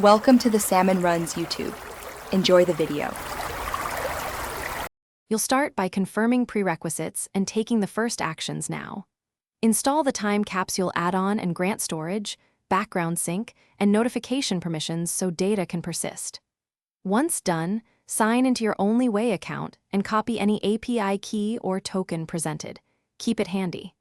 Welcome to the Salmon Runs YouTube. Enjoy the video. You'll start by confirming prerequisites and taking the first actions now. Install the Time Capsule Add-on and grant storage, background sync, and notification permissions so data can persist. Once done, sign into your Only Way account and copy any API key or token presented. Keep it handy.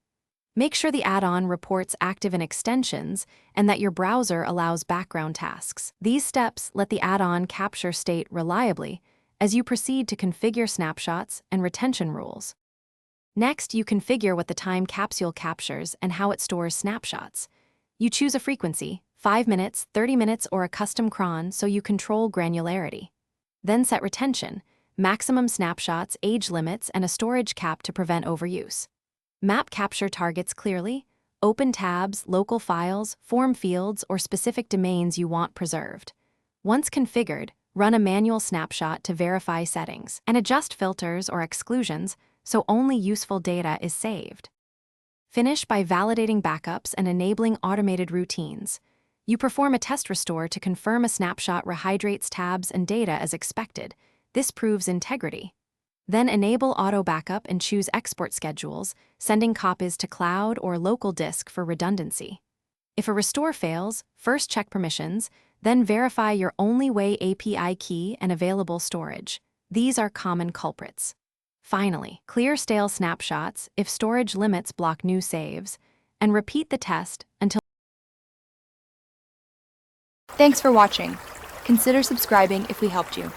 Make sure the add-on reports active and extensions and that your browser allows background tasks. These steps let the add-on capture state reliably as you proceed to configure snapshots and retention rules. Next, you configure what the time capsule captures and how it stores snapshots. You choose a frequency, 5 minutes, 30 minutes, or a custom cron so you control granularity. Then set retention, maximum snapshots, age limits, and a storage cap to prevent overuse. Map capture targets clearly, open tabs, local files, form fields, or specific domains you want preserved. Once configured, run a manual snapshot to verify settings and adjust filters or exclusions so only useful data is saved. Finish by validating backups and enabling automated routines. You perform a test restore to confirm a snapshot rehydrates tabs and data as expected. This proves integrity. Then enable auto backup and choose export schedules, sending copies to cloud or local disk for redundancy. If a restore fails, first check permissions, then verify your Only Way API key and available storage. These are common culprits. Finally, clear stale snapshots if storage limits block new saves, and repeat the test until. Thanks for watching. Consider subscribing if we helped you.